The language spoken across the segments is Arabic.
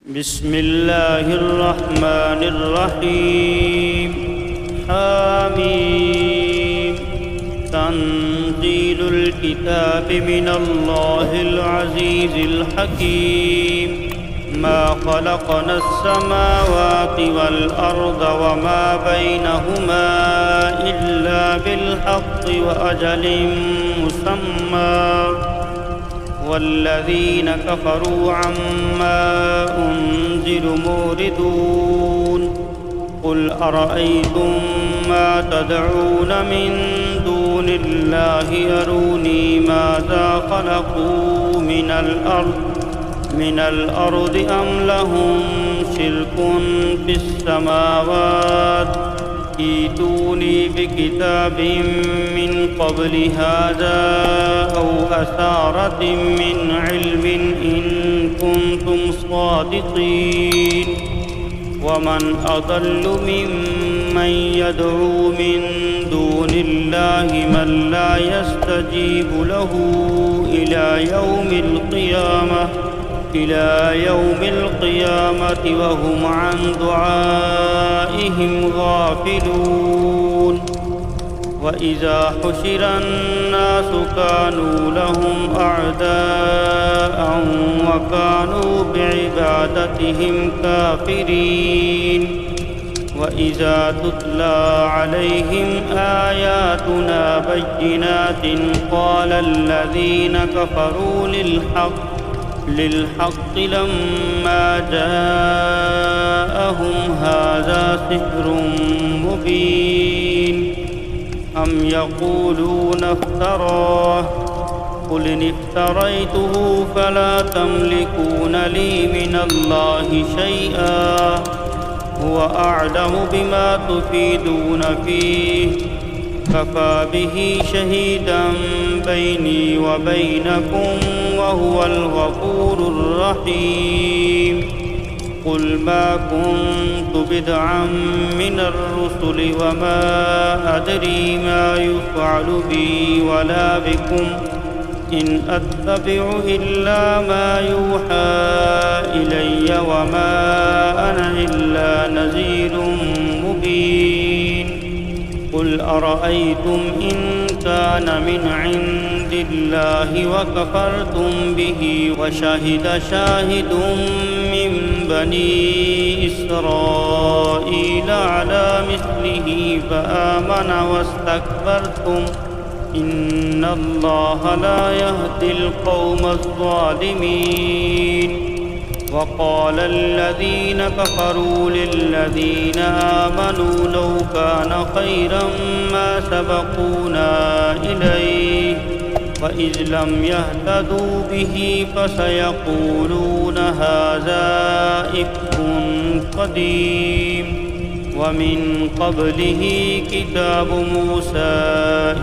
بسم الله الرحمن الرحيم حميم تنزيل الكتاب من الله العزيز الحكيم ما خلقنا السماوات والأرض وما بينهما إلا بالحق وأجل مسمى والذين كفروا عما أنزل معرضون قل أرأيتم ما تدعون من دون الله أروني ماذا خلقوا من الأرض أم لهم شرك في السماوات ائتوني بكتاب من قبل هذا أو أثارة من علم إن كنتم صادقين ومن أضل ممن يدعو من دون الله من لا يستجيب له إلى يوم القيامة وهم عن دعائهم غافلون وإذا حشر الناس كانوا لهم أعداء وكانوا بعبادتهم كافرين وإذا تتلى عليهم آياتنا بينات قال الذين كفروا للحق لما جاءهم هذا سحر مبين أم يقولون افتراه قل إن افتريته فلا تملكون لي من الله شيئا هو أعلم بما تفيدون فيه كفى به شهيدا بيني وبينكم وهو الغفور الرحيم قل ما كنت بدعا من الرسل وما أدري ما يفعل بي ولا بكم إن أتبع إلا ما يوحى إلي وما أنا إلا نذير مبين قل أرأيتم إن كان من عند الله وكفرتم به وشهد شاهد من بني إسرائيل على مثله فآمن واستكبرتم إن الله لا يهدي القوم الظالمين وقال الذين كفروا للذين آمنوا لو كان خيرا ما سبقونا إليه وإذ لم يهتدوا به فسيقولون هذا إفك قديم ومن قبله كتاب موسى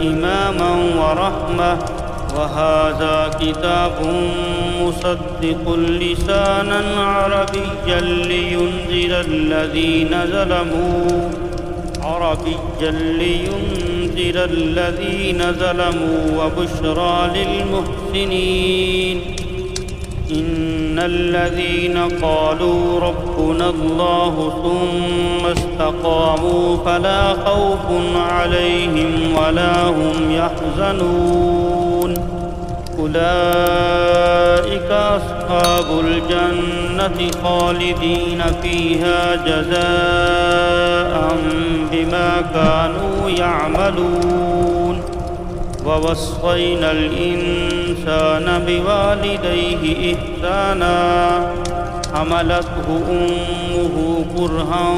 إماما ورحمة وهذا كتاب مصدق لسانا عربيا لينذر الذين ظلموا وبشرى للمحسنين إن الذين قالوا ربنا الله ثم استقاموا فلا خوف عليهم ولا هم يحزنون أولئك أصحاب الجنة خالدين فيها جزاء بما كانوا يعملون ووصينا الإنسان بوالديه إحسانا حملته أمه كرها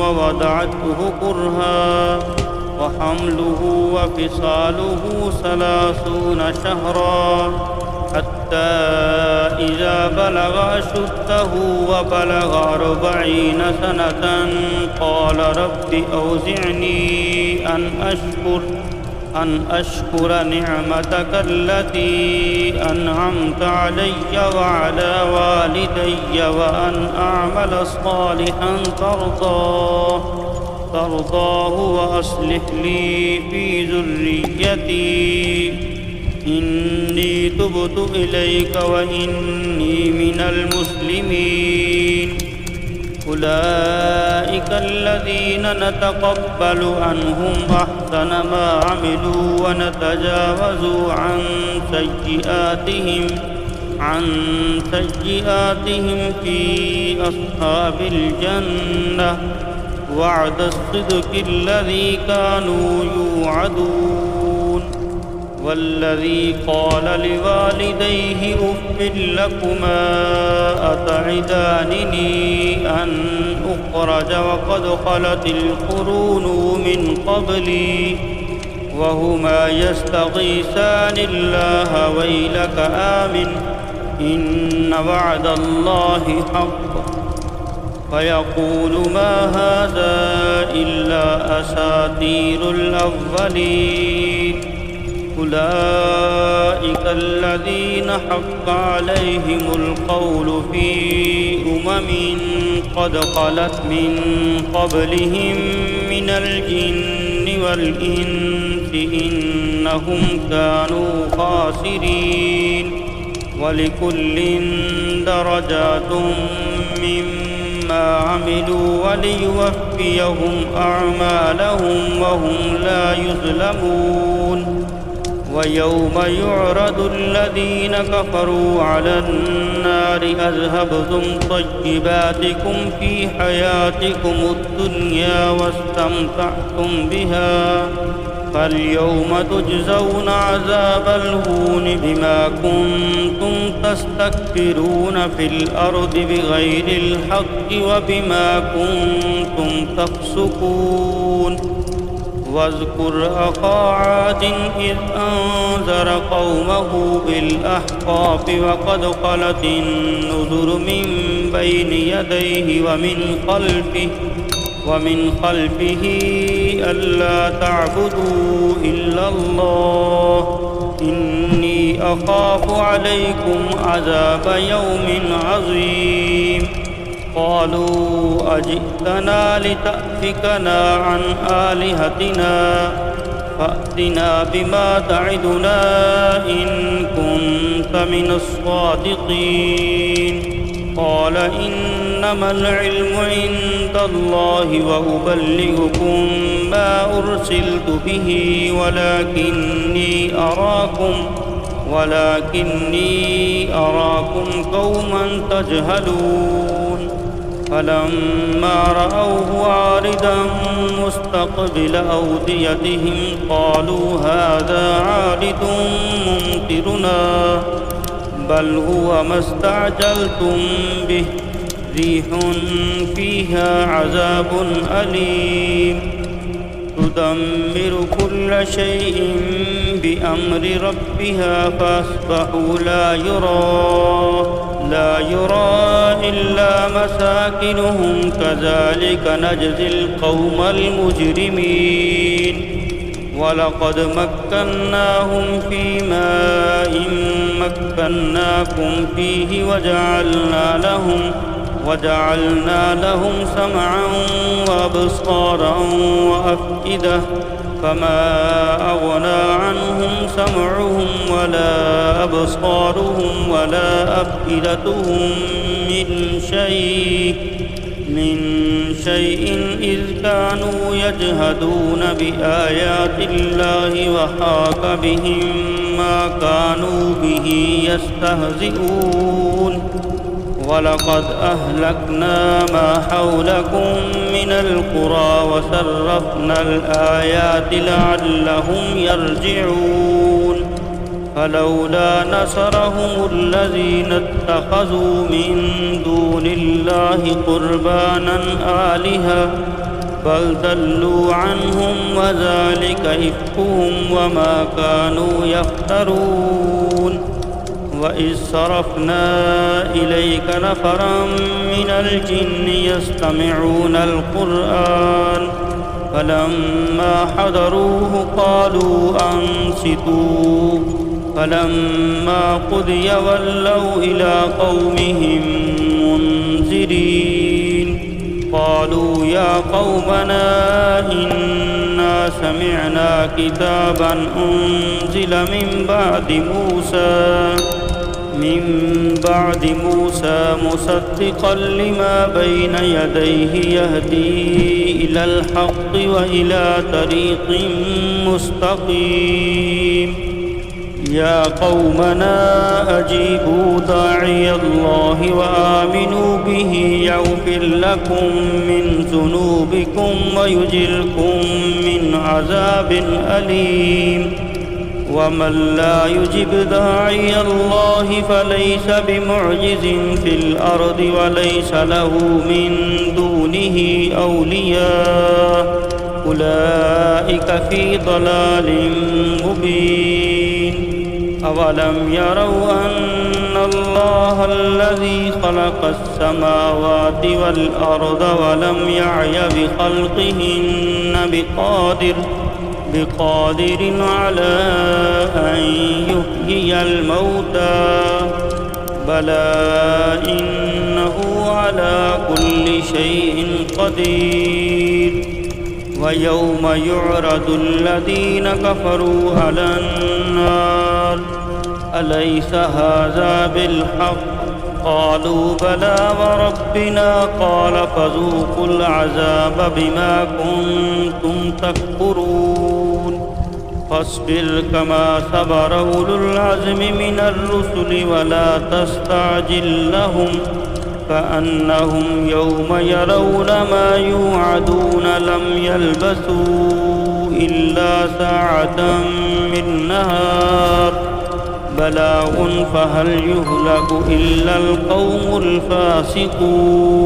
ووضعته كرها وحمله وفصاله 30 شهرا حتى إذا بلغ أشده وبلغ 40 سنة قال رب أوزعني أن أشكر نعمتك التي أنعمت علي وعلى والدي وأن أعمل صالحا ترضاه وأصلح لي في ذريتي إني تبت إليك وإني من المسلمين أولئك الذين نتقبل عنهم أحسن ما عملوا ونتجاوز عن سيئاتهم في أصحاب الجنة وعد الصدق الذي كانوا يوعدون. والذي قال لوالديه أف لكما أتعدانني أن أخرج وقد خلت القرون من قبلي وهما يستغيثان الله ويلك آمن إن وعد الله حق فيقول ما هذا إلا أساطير الأولين. أولئك الذين حق عليهم القول في قد خلت من قبلهم من الجن والإنس إنهم كانوا خاسرين. ولكل درجات مما عملوا وليوفيهم أعمالهم وهم لا يظلمون. ويوم يعرض الذين كفروا على النار أذهبتم طيباتكم في حياتكم الدنيا واستمتعتم بها فاليوم تجزون عذاب الهون بما كنتم تستكبرون في الأرض بغير الحق وبما كنتم تفسقون. واذكر أخا عاد إذ أنذر قومه بالأحقاف وقد خلت النذر من بين يديه ومن خلفه ألا تعبدوا إلا الله إني أخاف عليكم عذاب يوم عظيم. قالوا أجئتنا لتأفكنا عن آلهتنا فأتنا بما تعدنا إن كنت من الصادقين. قال إنما العلم عند الله وأبلغكم ما أرسلت به ولكني أراكم قوما تجهلون. فلما رأوه عارضا مستقبل أوديتهم قالوا هذا عارض ممطرنا بل هو ما استعجلتم به ريح فيها عذاب أليم تدمر كل شيء بأمر ربها فأصبحوا لا يرى إلا مساكنهم كذلك نجزي القوم المجرمين. ولقد مكناهم في ماء مكناكم فيه وجعلنا لهم سمعا وأبصارا وأفئدة فما أغنى عنهم سمعهم ولا أبصارهم ولا أفئدتهم من شيء إذ كانوا يجهدون بآيات الله وحاق بهم ما كانوا به يستهزئون. ولقد أهلكنا ما حولكم من القرى وصرفنا الآيات لعلهم يرجعون. فلولا نصرهم الذين اتخذوا من دون الله قربانا آلهة بل ضلوا عنهم وذلك إفكهم وما كانوا يفترون. وإذ صرفنا إليك نفرا من الجن يستمعون القرآن فلما حضروه قالوا أنصتوا فلما قضي ولوا إلى قومهم منذرين. قالوا يا قومنا إنا سمعنا كتابا أنزل من بعد موسى من بعد موسى مصدقا لما بين يديه يهدي إلى الحق وإلى طريق مستقيم يا قومنا أجيبوا داعي الله وآمنوا به يغفر لكم من ذنوبكم ويجركم من عذاب أليم ومن لا يجب داعي الله فليس بمعجز في الأرض وليس له من دونه أولياء أولئك في ضلال مبين أولم يروا أن الله الذي خلق السماوات والأرض ولم يعي بخلقهن بقادر على أن يحيي الموتى بلى إنه على كل شيء قدير ويوم يعرض الذين كفروا على النار أليس هذا بالحق قالوا بلى وربنا قال فذوقوا العذاب بما كنتم تكفرون فاصبر كما صبر أولو العزم من الرسل ولا تستعجل لهم كأنهم يوم يرون ما يوعدون لم يلبثوا إلا ساعة من نهار بلاغ فهل يهلك إلا القوم الفاسقون